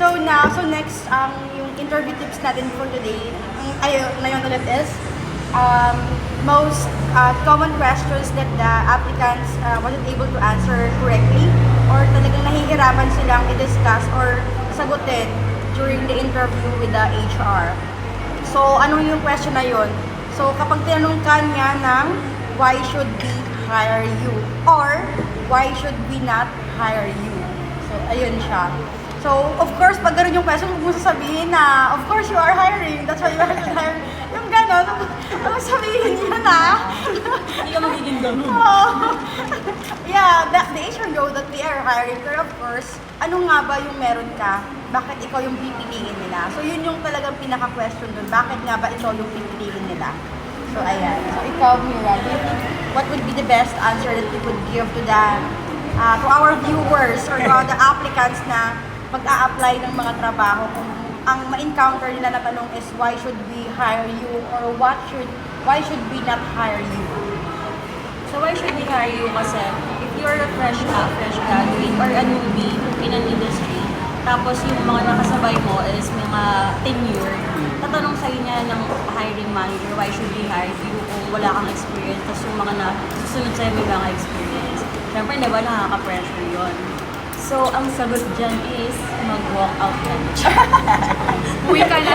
So next, yung interview tips natin for today, ngayon ulit is, most common questions that the applicants wasn't able to answer correctly or talagang nahihirapan silang i-discuss or sagutin during the interview with the HR. So, ano yung question na yun? So, kapag tinanong ka niya ng why should we hire you or why should we not hire you? So, ayun siya. So, of course, pag gano'n yung question, huwag mo sasabihin na, of course, you are hiring. That's why you are hiring. Yung gano'n, huwag sabihin niya na. Hindi ka magiging ganun. Yeah, the HR know that we are hiring. Pero of course, ano nga ba yung meron ka? Bakit ikaw yung pipiliin nila? So, yun yung talagang pinaka-question dun. Bakit nga ba ikaw yung pipiliin nila? So, ayan. So, ikaw, Mira, do you think what would be the best answer that you could give to to our viewers or to the applicants na mag-a-apply ng mga trabaho kung ang ma-encounter nila na tanong is why should we hire you or why should we not hire you? So why should we hire you? Kasi if you're a fresh graduate or a newbie in an industry, tapos yung mga nakasabay mo is mga tenure, tatanong sa'yo niya ng hiring manager, why should we hire you kung wala kang experience, tapos yung mga susunod sa'yo may mga experience. Siyempre, di ba, nakaka-pressure yun. So, ang sagot dyan is mag-walk out ka na. Uwi ka na.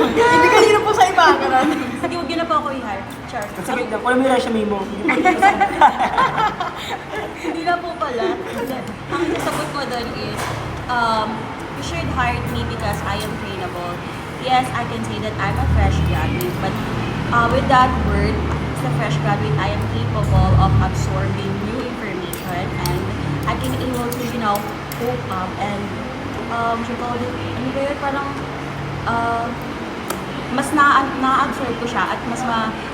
Hindi ka hirap po sa iba, gano'n. Sige, huwag yun na po ako i-hire. Char. Sabi na, kung may resume mo. Hindi na po pala. Ang sagot mo doon is, you should hire me because I am trainable. Yes, I can say that I'm a fresh graduate, but with that word, as a fresh graduate, I am capable of absorbing new information and I can able to, cope up and, ano ba yun, parang, mas na-absorb ko siya at mas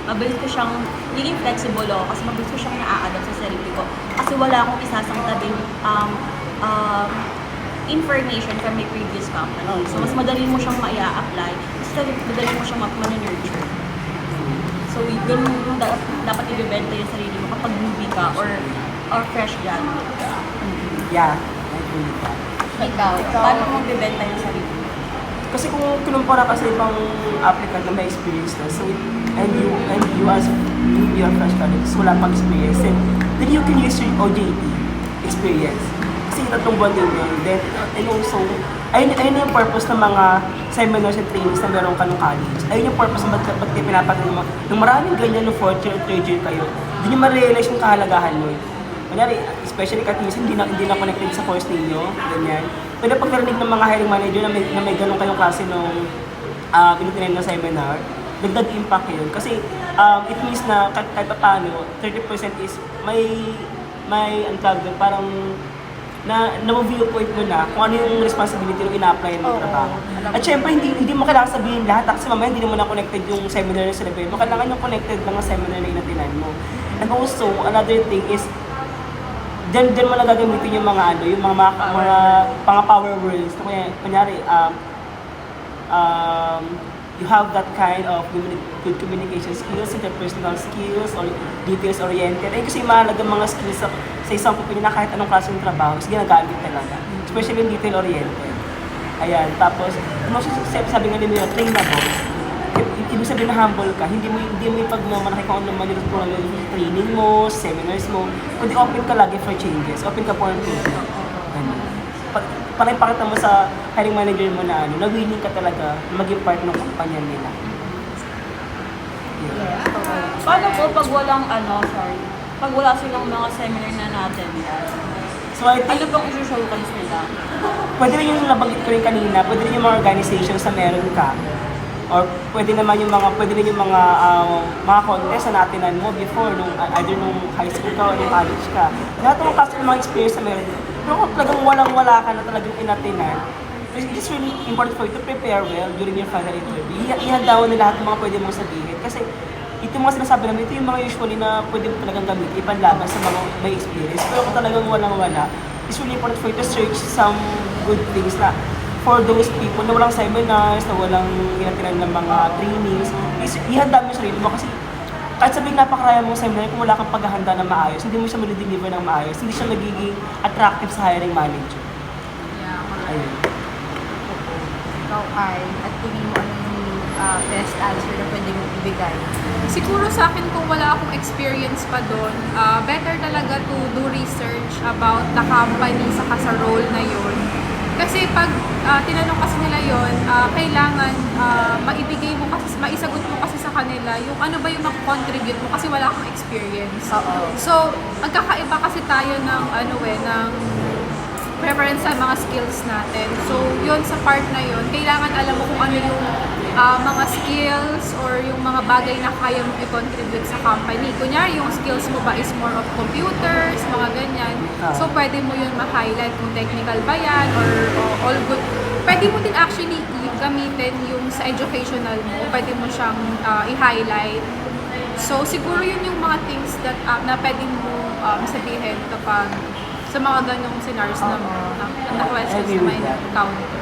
mabilis ko siyang, naging flexible ako kasi mabilis ko siyang na-a-adapt sa sarili ko. Kasi wala akong isasangtabing information from my previous company. So, mas madali mo siyang ma-apply, mas madali mo siyang ma-nurture. So, ganun yung dapat i-benta yung sarili mo kapag newbie ka or fresh graduate ka. Yeah, I agree with that. Ikaw, paano mo bibenta yung sarili mo? Kasi kung kinumpara ka sa ibang applicant na may experience na, so and you as you are fresh graduate, so wala pang experience, then you can use your OJT experience. Kasi tatlong buwan din yun. Then, and also, ayun yung purpose ng mga seminars and trainings na meron ka ng college. Ayun yung purpose na ba't pinapagin mo. Nung maraming ganyan no 4th year, 3rd year kayo, hindi nyo ma-realize yung kahalagahan mo. Kunyari, especially katis, hindi na connected sa course ninyo, ganyan. Pwede pag narinig ng mga hiring manager na may ganun kayong klase nung pinitinayin na seminar, dagdag impact yun. Kasi it means na kahit pa paano, 30% is may ang tawag doon, parang na-viewpoint mo na kung ano yung responsibility ng ina-apply ng trabaho. At syempre, hindi mo kailangan sabihin lahat kasi mamaya hindi mo na connected yung seminar na sinabi mo. Kailangan yung connected lang ang seminar na inatinan mo. And also, another thing is, Diyan mo na gagamitin yung mga power words. Kunyari, you have that kind of good communication skills, interpersonal skills, or details-oriented. Kasi mahalaga mga skills sa isang company na kahit anong klaseng trabaho, is ginagamit talaga. Especially yung detail-oriented. Ayan, tapos, sabi nga nila, trainable. Ibig sabihin na humble ka, hindi mo ipagmamalaki kung ano naman yung training mo, seminars mo, kundi open ka lagi for changes, open ka for improvement. Parang ipakita mo sa hiring manager mo na willing ka talaga maging part ng kumpanya nila. Yeah. Paano po pag walang pag wala silang mga seminar na natin? So I think, ano pong i-showcase nila? pwede rin yung nabanggit ko rin kanina, pwede rin yung mga organizations na meron ka. Or pwede rin yung mga contest na natinan mo before, either nung high school ka or nung college ka. Lahat ng klase ng mga experience na meron. Pero kung talagang walang-wala ka na talagang inatinan, it's really important for you to prepare well during your final interview. Ihanda mo na lahat ng mga pwede mong sabihin. Kasi ito yung mga sinasabi namin, ito yung mga usually na pwede mo talagang gamitin, ipanlaban sa mga may experience. Pero kung talagang walang-wala, it's really important for you to search some good things na for those people na walang seminars, na walang inatinan ng mga trainings, ihanda mo yung sarili mo kasi kahit sabihin napakaraya mong seminar, kung wala kang paghahanda na maayos, hindi mo siya ma-deliver ng maayos, hindi siya magiging attractive sa hiring manager. Yeah, Ayun. ikaw ay at tingin mo ano yung best answer na pwede mong ibigay? Siguro sa akin kung wala akong experience pa doon, better talaga to do research about the company saka sa role na yun. Kasi pag tinanong kasi nila yun, kailangan maibigay mo kasi, maisagot mo kasi sa kanila yung ano ba yung mag-contribute mo kasi wala akong experience. Oo. So, magkakaiba kasi tayo ng ng preference sa mga skills natin. So, yun sa part na yun, kailangan alam mo kung ano yung mga skills or yung mga bagay na kaya mong i-contribute sa company. Kunyari, yung skills mo ba is more of computers, mga ganyan. So, pwede mo yun ma-highlight kung technical ba yan or all good. Pwede mo din actually gamitin yung sa educational mo. Pwede mo siyang i-highlight. So, siguro yun yung mga things that na pwede mo sabihin kapag sa mga ganong scenarios na questions na may encounter.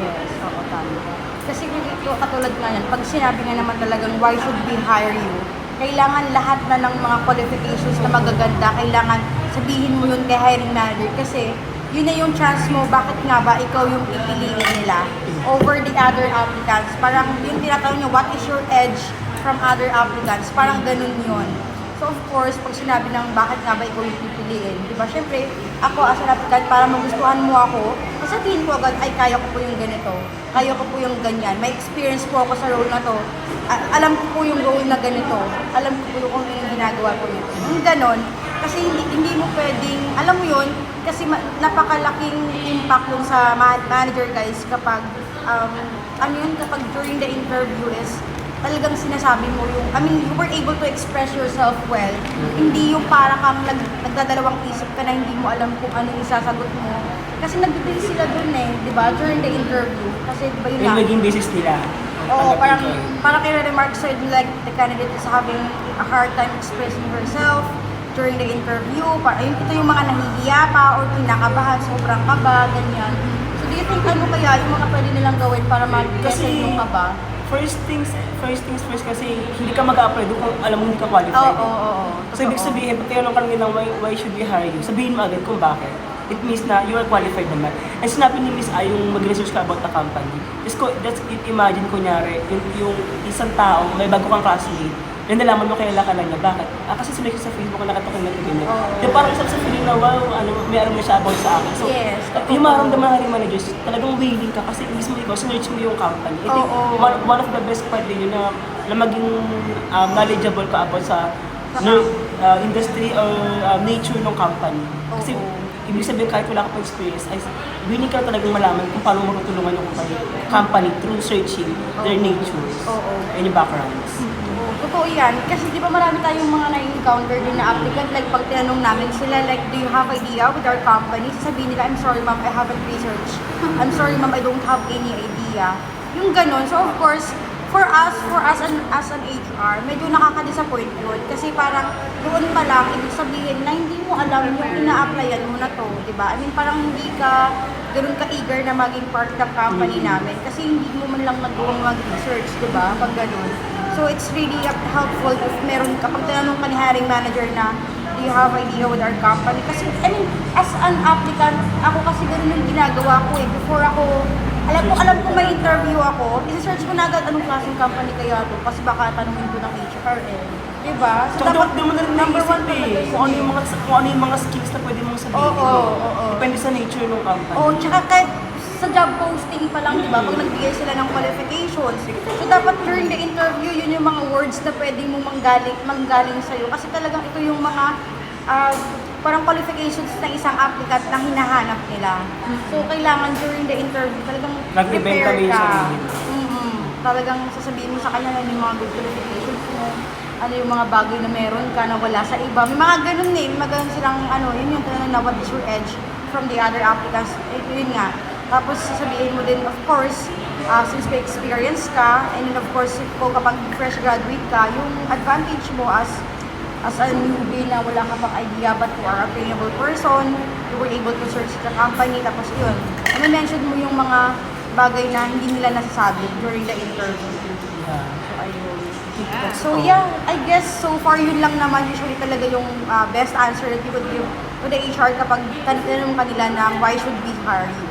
Yes, oo, tama. Kasi dito, katulad nga yan, pag sinabi nga naman talagang why should we hire you, kailangan lahat na ng mga qualifications na magaganda, kailangan sabihin mo yun kay hiring manager kasi yun na yung chance mo, bakit nga ba ikaw yung pipiliin nila over the other applicants. Parang yung tinatanong nyo, what is your edge from other applicants? Parang ganun yun. So of course, pag sinabi ng bakit nga ba ikaw yung pipiliin, di ba? Siyempre, ako as an applicant, para magustuhan mo ako, sasabihin ko agad, ay kaya ko po yung ganito, kaya ko po yung ganyan, may experience po ako sa role na to, alam ko po yung role na ganito, alam ko po yung kung ano yung ginagawa ko yun. Yung ganon, kasi hindi mo pwedeng, alam mo yun, kasi napakalaking impact dun sa manager guys kapag, kapag during the interview is, talagang sinasabi mo yung, you were able to express yourself well. Hindi yung para kang nagdadalawang isip ka na hindi mo alam kung ano yung isasagot mo. Kasi nag-base sila dun di ba? During the interview. Kasi di ba yun Yung naging basis nila. Oo, parang kina-remark said like the candidate is having a hard time expressing herself during the interview. Ito yung mga nahihiya pa or kinakabahan, sobrang kaba, ganyan. So do you think ano kaya yung mga pwede nilang gawin para mag-lessen yung kaba? First things first kasi hindi ka mag-apply doon kung alam mo hindi ka qualified. Oo. So ibig sabihin, pag tinanong ka lang why should we hire you, sabihin mo agad kung bakit. It means na you are qualified naman. And sinabi ni Miss ay yung mag-research ka about the company. Just imagine kunyari, yung isang tao, may bago kang classmate, yung nalaman mo kilala ka lang niya, bakit? Kasi sinay sa Facebook ko nakatokin na ito ganyan. Yung parang isang sa feeling na wow, may alam na siya about sa akin. So, yes, yung maramdaman ng hiring managers, talagang willing ka kasi mismo ikaw, sinerch mo yung company. I think one of the best part din yun na maging knowledgeable ka about sa industry or nature ng company. Kasi ibig sabihin kahit wala ka pa experience, ay willing ka talagang malaman kung paano mo matulungan yung company through searching their natures and yung backgrounds. Totoo yan. Kasi di ba marami tayong mga na-encounter din na applicant, like pag tinanong namin sila, like, do you have idea with our company? Sasabihin nila, I'm sorry ma'am, I haven't researched. I'm sorry ma'am, I don't have any idea. Yung ganon. So of course, for us as an HR, medyo nakaka-disappoint yun. Kasi parang doon pa lang, ibig sabihin na hindi mo alam yung ina-applyan mo na to, di ba? I mean, parang hindi ka ganun ka-eager na maging part ng company namin kasi hindi mo man lang nagawang mag-research, di ba? Pag ganun. So it's really helpful if meron kapag tinanong ka ni hiring manager na do you have idea with our company? Kasi, I mean, as an applicant, ako kasi ganun yung ginagawa ko before ako, alam ko may interview ako, i-search ko na agad anong klaseng company kaya to kasi baka tanungin ko ng HR Diba? So dapat mo na rin number naisip one talaga kung ano yung mga skills na pwede mong sabihin. Oo. Depende sa nature ng company. Tsaka kahit sa job posting pa lang, di ba, pag nagbigay sila ng qualifications, so dapat during the interview, yun yung mga words na pwede mo manggaling sa'yo. Kasi talagang ito yung mga parang qualifications ng isang applicant na hinahanap nila. So, kailangan during the interview, talagang prepare ka. Talagang sasabihin mo sa kanya na yung mga good qualifications mo, ano yung mga bagay na meron ka na wala sa iba. May mga ganun mga ganun silang, yun yung tanong na what is your edge from the other applicants. Yun nga. Tapos sasabihin mo din, of course, since may experience ka, and then of course, kung kapag fresh graduate ka, yung advantage mo as a newbie na wala ka pang idea but you are a trainable person, you were able to search the company, tapos yun. I-mention mo yung mga bagay na hindi nila nasasabi during the interview. So, ayun. So, yeah, I guess so far yun lang naman usually talaga yung best answer that you would give to the HR kapag tanong kanila na why should we hire you.